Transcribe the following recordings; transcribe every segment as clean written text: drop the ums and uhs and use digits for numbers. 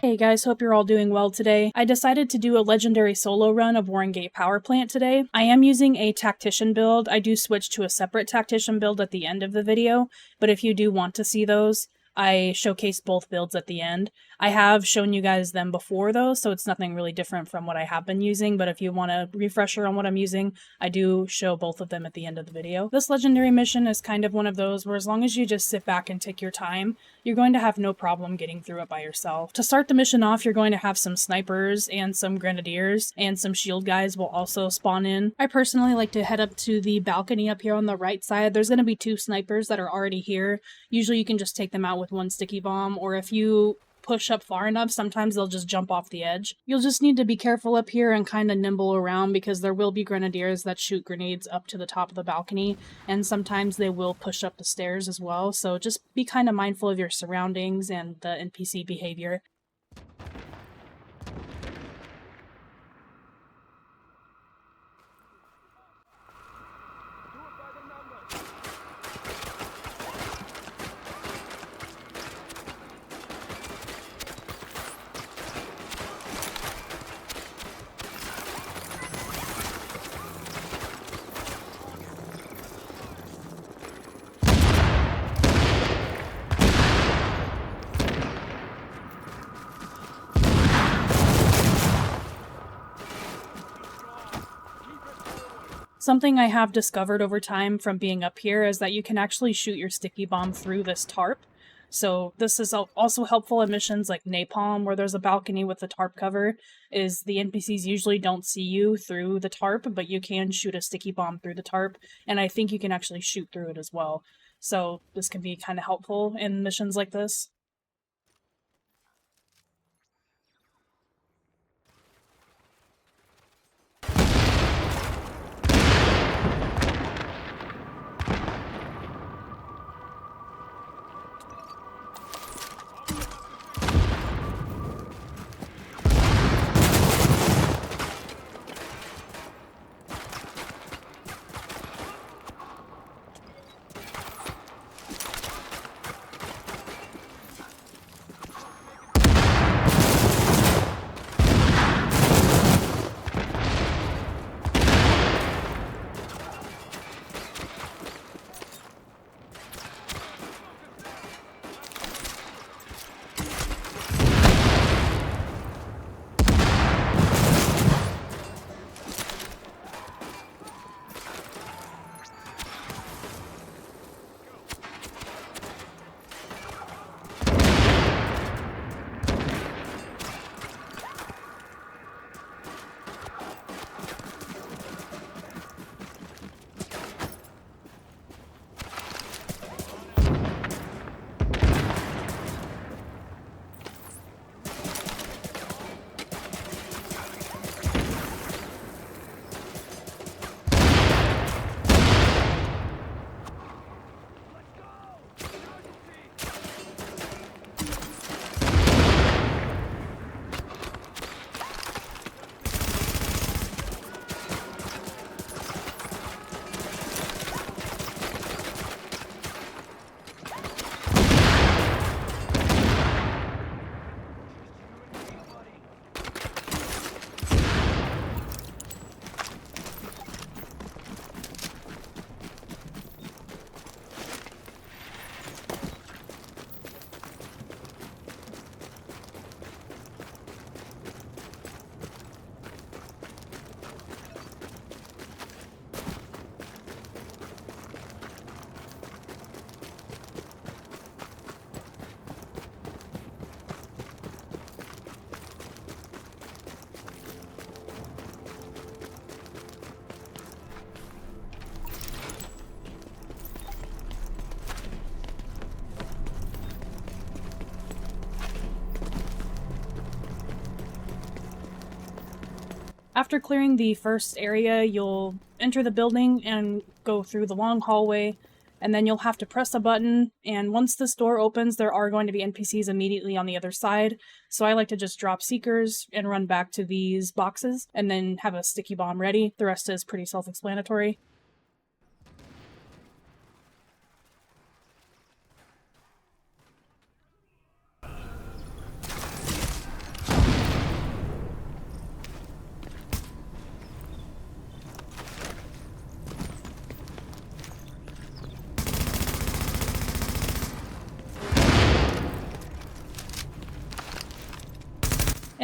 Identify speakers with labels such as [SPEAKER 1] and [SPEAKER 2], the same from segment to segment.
[SPEAKER 1] Hey guys, hope you're all doing well today. I decided to do a legendary solo run of WarrenGate Power Plant today. I am using a tactician build. I do switch to a separate tactician build at the end of the video, but if you do want to see those, I showcase both builds at the end. I have shown you guys them before though, so it's nothing really different from what I have been using, but if you want a refresher on what I'm using, I do show both of them at the end of the video. This legendary mission is kind of one of those where as long as you just sit back and take your time, you're going to have no problem getting through it by yourself. To start the mission off, you're going to have some snipers and some grenadiers, and some shield guys will also spawn in. I personally like to head up to the balcony up here on the right side. There's going to be 2 snipers that are already here. Usually you can just take them out with 1 sticky bomb, or if you push up far enough, sometimes they'll just jump off the edge. You'll just need to be careful up here and kind of nimble around because there will be grenadiers that shoot grenades up to the top of the balcony, and sometimes they will push up the stairs as well, so just be kind of mindful of your surroundings and the NPC behavior. Something I have discovered over time from being up here is that you can actually shoot your sticky bomb through this tarp. So this is also helpful in missions like Napalm, where there's a balcony with a tarp cover, is the NPCs usually don't see you through the tarp, but you can shoot a sticky bomb through the tarp, and I think you can actually shoot through it as well. So this can be kind of helpful in missions like this. After clearing the first area, you'll enter the building and go through the long hallway, and then you'll have to press a button, and once this door opens, there are going to be NPCs immediately on the other side, so I like to just drop Seekers and run back to these boxes, and then have a sticky bomb ready. The rest is pretty self-explanatory.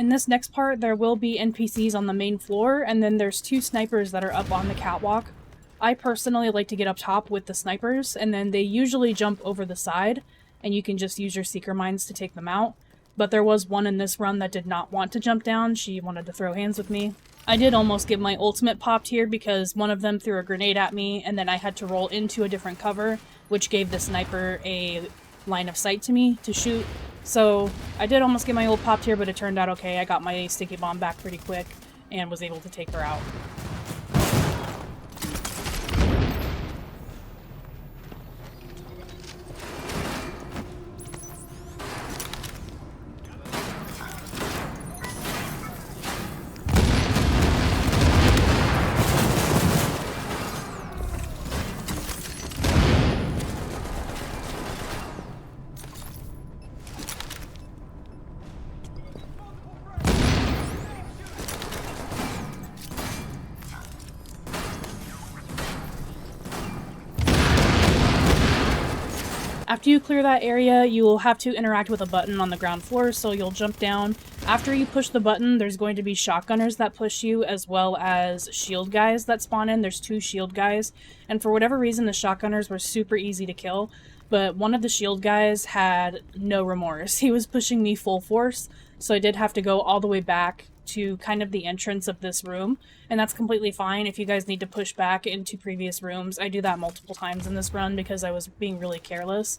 [SPEAKER 1] In this next part, there will be NPCs on the main floor, and then there's 2 snipers that are up on the catwalk. I personally like to get up top with the snipers, and then they usually jump over the side, and you can just use your seeker mines to take them out. But there was one in this run that did not want to jump down. She wanted to throw hands with me. I did almost get my ultimate popped here because one of them threw a grenade at me, and then I had to roll into a different cover, which gave the sniper a line of sight to me to shoot. So I did almost get my ult popped here, but it turned out okay. I got my sticky bomb back pretty quick and was able to take her out. After you clear that area, you will have to interact with a button on the ground floor, so you'll jump down. After you push the button, there's going to be shotgunners that push you, as well as shield guys that spawn in. There's 2 shield guys, and for whatever reason, the shotgunners were super easy to kill, but one of the shield guys had no remorse. He was pushing me full force, so I did have to go all the way back to kind of the entrance of this room, and that's completely fine if you guys need to push back into previous rooms. I do that multiple times in this run because I was being really careless.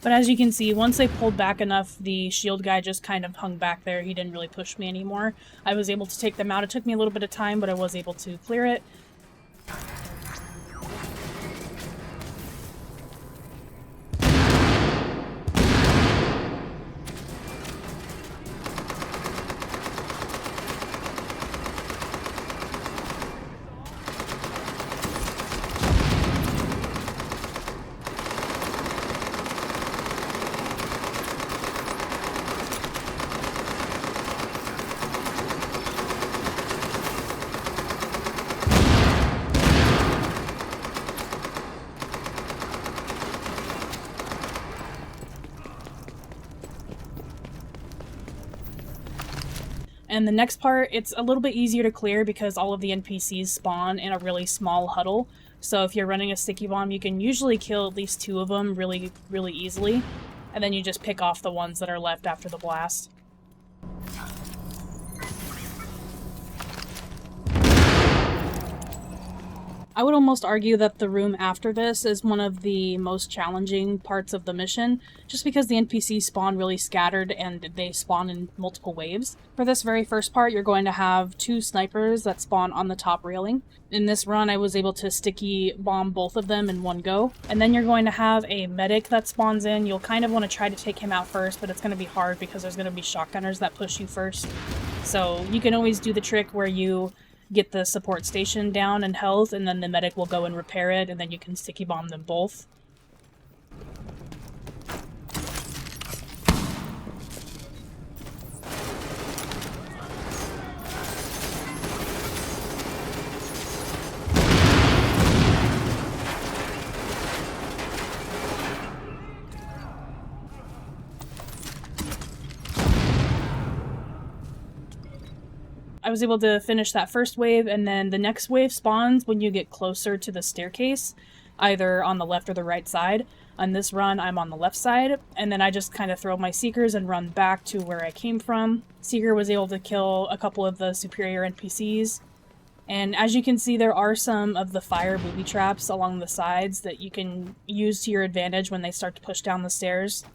[SPEAKER 1] But as you can see, once they pulled back enough, the shield guy just kind of hung back there. He didn't really push me anymore. I was able to take them out. It took me a little bit of time, but I was able to clear it. And the next part, it's a little bit easier to clear because all of the NPCs spawn in a really small huddle. So if you're running a sticky bomb, you can usually kill at least 2 of them really easily. And then you just pick off the ones that are left after the blast. I would almost argue that the room after this is one of the most challenging parts of the mission, just because the NPCs spawn really scattered and they spawn in multiple waves. For this very first part, you're going to have 2 snipers that spawn on the top railing. In this run, I was able to sticky bomb both of them in one go. And then you're going to have a medic that spawns in. You'll kind of want to try to take him out first, but it's going to be hard because there's going to be shotgunners that push you first. So you can always do the trick where you get the support station down in health, and then the medic will go and repair it, and then you can sticky bomb them both. I was able to finish that first wave, and then the next wave spawns when you get closer to the staircase, either on the left or the right side. On this run, I'm on the left side, and then I just kind of throw my Seekers and run back to where I came from. Seeker was able to kill a couple of the superior NPCs, and as you can see, there are some of the fire booby traps along the sides that you can use to your advantage when they start to push down the stairs.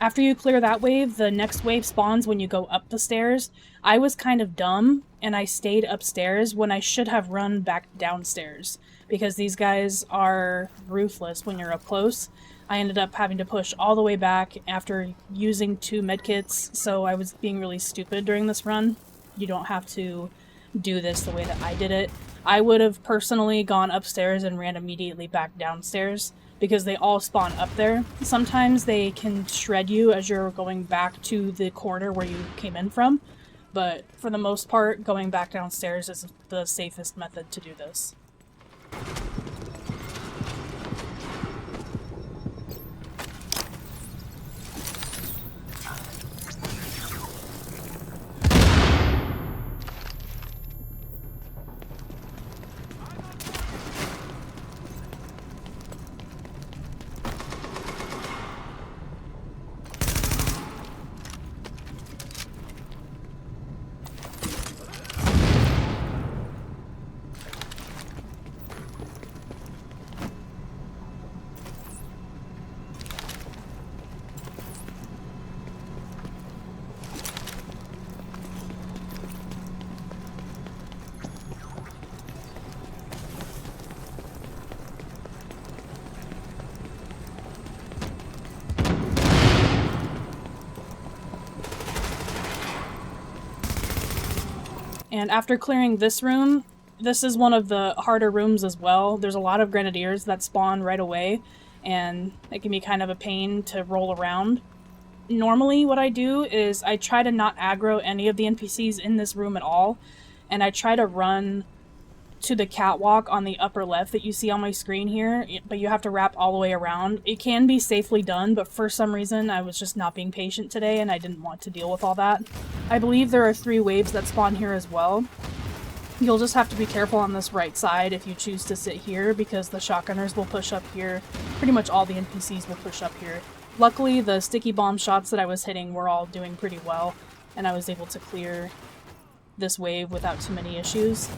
[SPEAKER 1] After you clear that wave, the next wave spawns when you go up the stairs. I was kind of dumb, and I stayed upstairs when I should have run back downstairs, because these guys are ruthless when you're up close. I ended up having to push all the way back after using 2 medkits, so I was being really stupid during this run. You don't have to do this the way that I did it. I would have personally gone upstairs and ran immediately back downstairs, because they all spawn up there. Sometimes they can shred you as you're going back to the corner where you came in from, but for the most part, going back downstairs is the safest method to do this. And after clearing this room, this is one of the harder rooms as well. There's a lot of grenadiers that spawn right away, and it can be kind of a pain to roll around. Normally what I do is I try to not aggro any of the NPCs in this room at all, and I try to run to the catwalk on the upper left that you see on my screen here, but you have to wrap all the way around. It can be safely done, but for some reason I was just not being patient today and I didn't want to deal with all that. I believe there are 3 waves that spawn here as well. You'll just have to be careful on this right side if you choose to sit here, because the shotgunners will push up here. Pretty much all the NPCs will push up here. Luckily, the sticky bomb shots that I was hitting were all doing pretty well, and I was able to clear this wave without too many issues.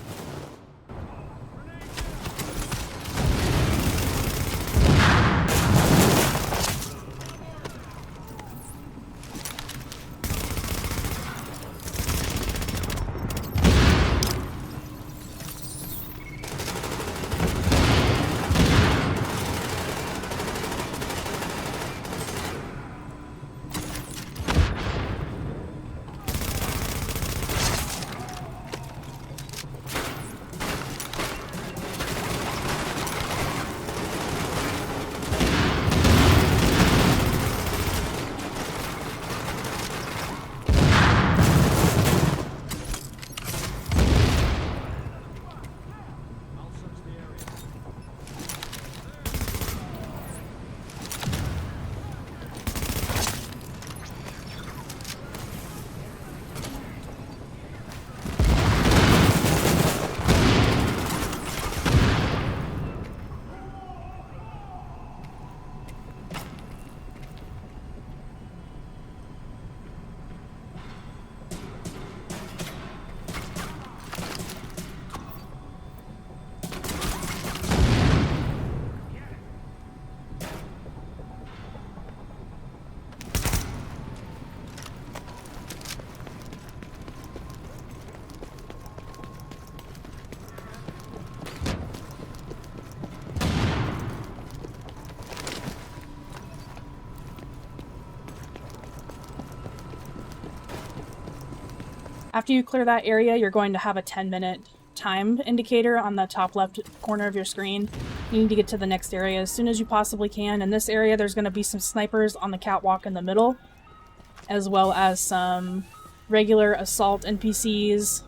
[SPEAKER 1] After you clear that area, you're going to have a 10-minute time indicator on the top left corner of your screen. You need to get to the next area as soon as you possibly can. In this area, there's going to be some snipers on the catwalk in the middle, as well as some regular assault NPCs.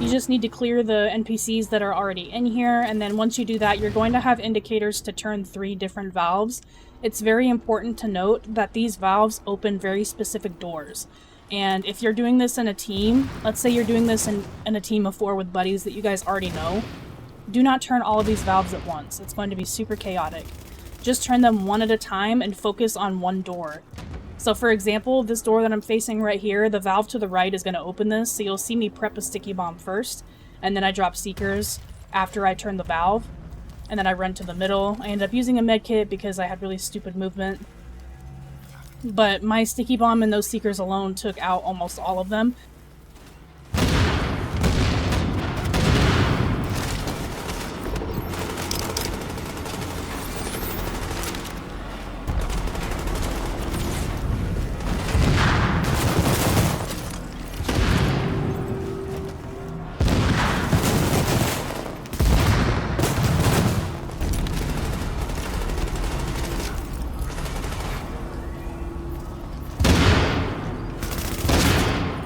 [SPEAKER 1] You just need to clear the NPCs that are already in here, and then once you do that, you're going to have indicators to turn 3 different valves. It's very important to note that these valves open very specific doors. And if you're doing this in a team, let's say you're doing this in a team of 4 with buddies that you guys already know, do not turn all of these valves at once. It's going to be super chaotic. Just turn them one at a time and focus on one door. So for example, this door that I'm facing right here, the valve to the right is going to open this, so you'll see me prep a sticky bomb first, and then I drop seekers after I turn the valve, and then I run to the middle. I end up using a medkit because I had really stupid movement. But my sticky bomb and those seekers alone took out almost all of them.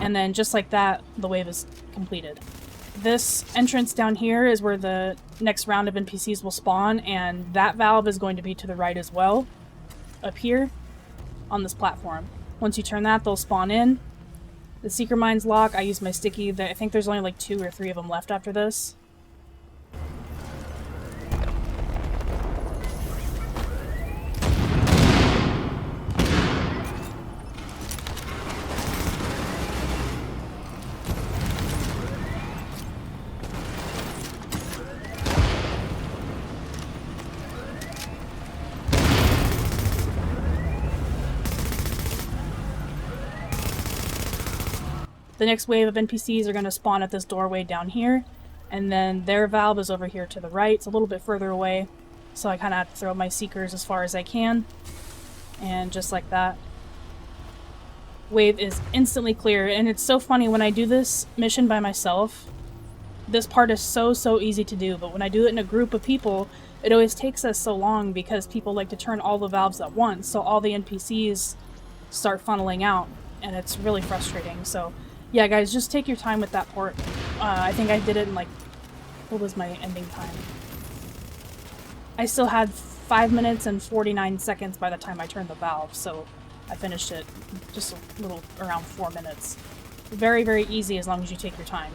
[SPEAKER 1] And then just like that, the wave is completed. This entrance down here is where the next round of NPCs will spawn, and that valve is going to be to the right as well, up here on this platform. Once you turn that, they'll spawn in. The Seeker Mines lock, I use my sticky. I think there's only like 2 or 3 of them left after this. The next wave of NPCs are going to spawn at this doorway down here, and then their valve is over here to the right. It's a little bit further away, so I kind of have to throw my seekers as far as I can, and just like that, wave is instantly clear. And it's so funny, when I do this mission by myself, this part is so easy to do, but when I do it in a group of people, it always takes us so long because people like to turn all the valves at once, so all the NPCs start funneling out, and it's really frustrating. So yeah, guys, just take your time with that port. I think I did it in like, what was my ending time? I still had 5 minutes and 49 seconds by the time I turned the valve, so I finished it just a little around 4 minutes. Very easy as long as you take your time.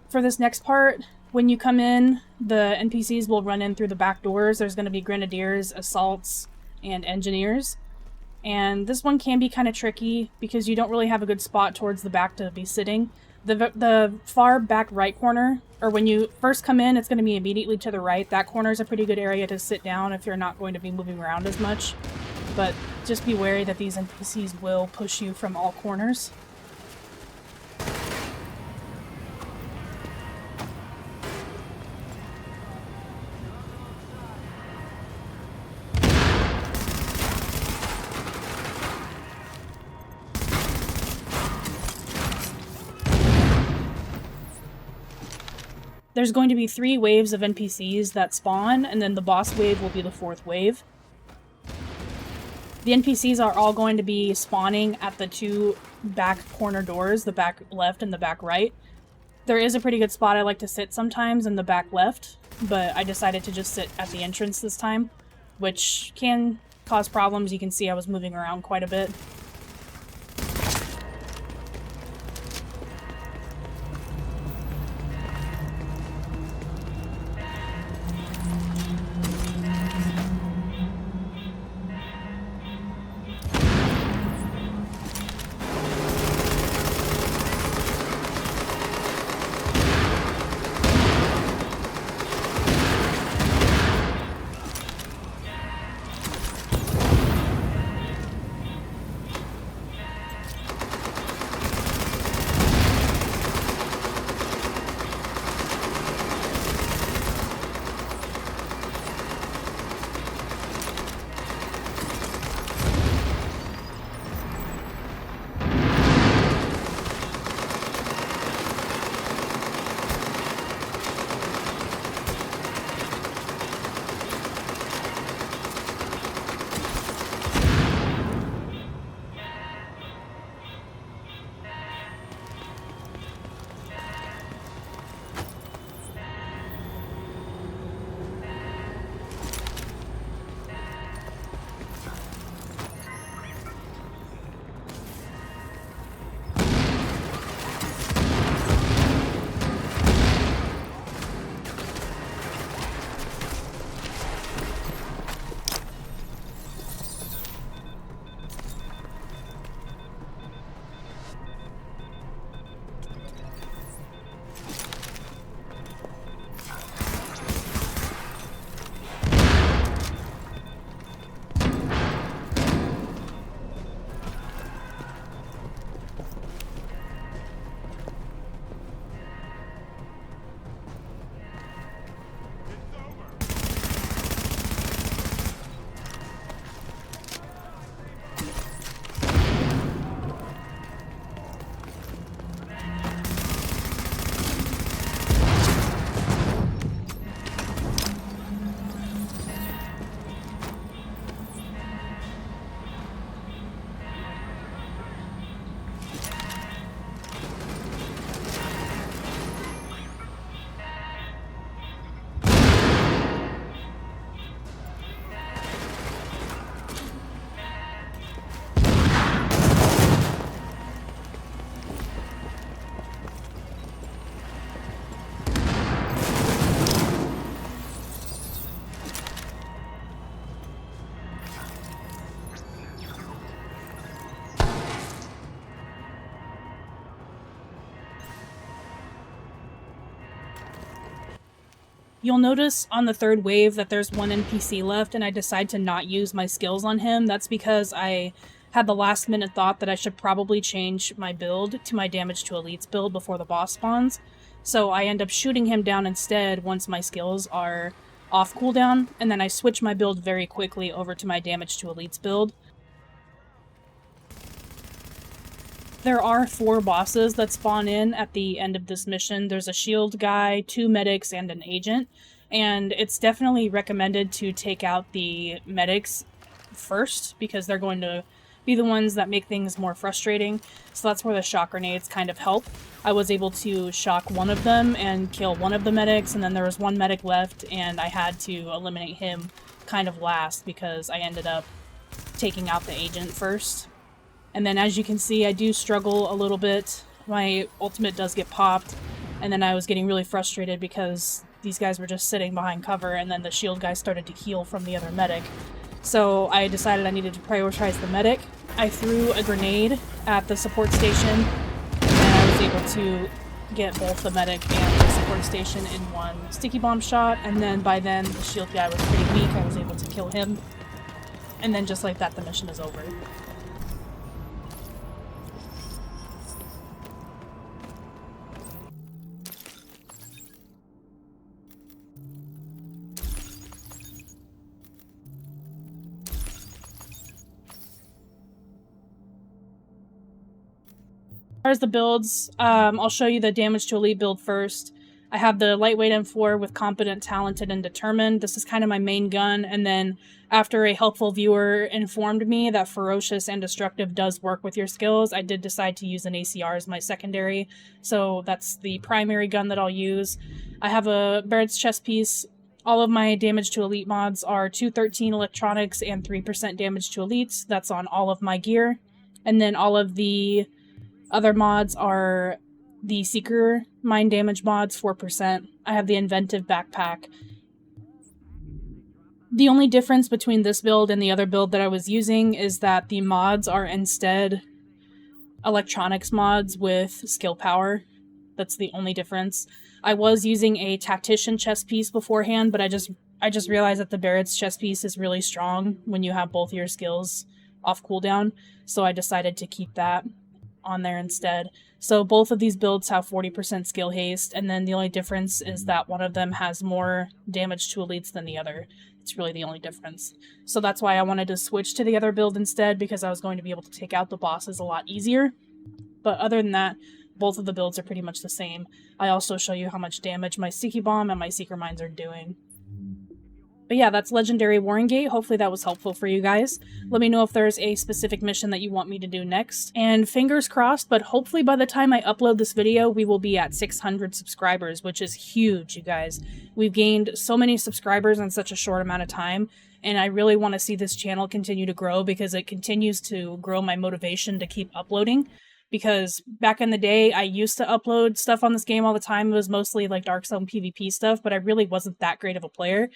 [SPEAKER 1] For this next part, when you come in, the NPCs will run in through the back doors. There's going to be grenadiers, assaults, and engineers. And this one can be kind of tricky because you don't really have a good spot towards the back to be sitting. The far back right corner, or when you first come in, it's going to be immediately to the right. That corner is a pretty good area to sit down if you're not going to be moving around as much. But just be wary that these NPCs will push you from all corners. There's going to be 3 waves of NPCs that spawn, and then the boss wave will be the 4th wave. The NPCs are all going to be spawning at the 2 back corner doors, the back left and the back right. There is a pretty good spot I like to sit sometimes in the back left, but I decided to just sit at the entrance this time, which can cause problems. You can see I was moving around quite a bit. You'll notice on the third wave that there's one NPC left, and I decide to not use my skills on him. That's because I had the last minute thought that I should probably change my build to my damage to elites build before the boss spawns. So I end up shooting him down instead once my skills are off cooldown, and then I switch my build very quickly over to my damage to elites build. There are 4 bosses that spawn in at the end of this mission. There's a shield guy, 2 medics, and an agent. And it's definitely recommended to take out the medics first, because they're going to be the ones that make things more frustrating. So that's where the shock grenades kind of help. I was able to shock one of them and kill one of the medics, and then there was one medic left, and I had to eliminate him kind of last because I ended up taking out the agent first. And then as you can see, I do struggle a little bit. My ultimate does get popped, and then I was getting really frustrated because these guys were just sitting behind cover, and then the shield guy started to heal from the other medic. So I decided I needed to prioritize the medic. I threw a grenade at the support station, and then I was able to get both the medic and the support station in one sticky bomb shot, and then by then the shield guy was pretty weak. I was able to kill him, and then just like that the mission is over. As far as the builds, I'll show you the damage to elite build first. I have the lightweight M4 with competent, talented, and determined. This is kind of my main gun, and then after a helpful viewer informed me that ferocious and destructive does work with your skills, I did decide to use an ACR as my secondary, so that's the primary gun that I'll use. I have a Barrett's chest piece. All of my damage to elite mods are 213 electronics and 3% damage to elites. That's on all of my gear. And then all of the other mods are the Seeker Mind Damage mods, 4%. I have the Inventive Backpack. The only difference between this build and the other build that I was using is that the mods are instead electronics mods with skill power. That's the only difference. I was using a Tactician chest piece beforehand, but I just realized that the Barrett's chest piece is really strong when you have both your skills off cooldown, so I decided to keep that on there instead. So both of these builds have 40% skill haste, and then the only difference is that one of them has more damage to elites than the other. It's really the only difference. So that's why I wanted to switch to the other build instead, because I was going to be able to take out the bosses a lot easier. But other than that, both of the builds are pretty much the same. I also show you how much damage my Sticky Bomb and my Seeker Mines are doing. But yeah, that's Legendary WarrenGate. Hopefully that was helpful for you guys. Let me know if there's a specific mission that you want me to do next. And fingers crossed, but hopefully by the time I upload this video, we will be at 600 subscribers, which is huge, you guys. We've gained so many subscribers in such a short amount of time, and I really want to see this channel continue to grow because it continues to grow my motivation to keep uploading. Because back in the day, I used to upload stuff on this game all the time. It was mostly like Dark Zone PvP stuff, but I really wasn't that great of a player.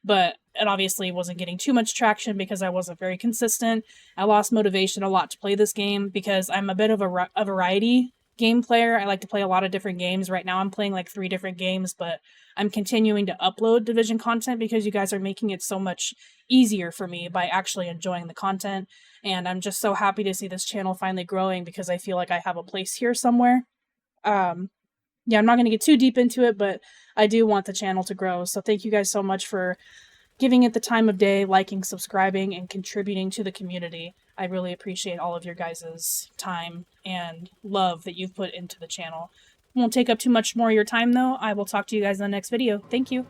[SPEAKER 1] But it obviously wasn't getting too much traction because I wasn't very consistent. I lost motivation a lot to play this game because I'm a bit of a variety game player. I like to play a lot of different games. Right now I'm playing like 3 different games, but I'm continuing to upload Division content because you guys are making it so much easier for me by actually enjoying the content. And I'm just so happy to see this channel finally growing because I feel like I have a place here somewhere. Yeah, I'm not going to get too deep into it, but I do want the channel to grow. So thank you guys so much for giving it the time of day, liking, subscribing, and contributing to the community. I really appreciate all of your guys' time and love that you've put into the channel. Won't take up too much more of your time, though. I will talk to you guys in the next video. Thank you.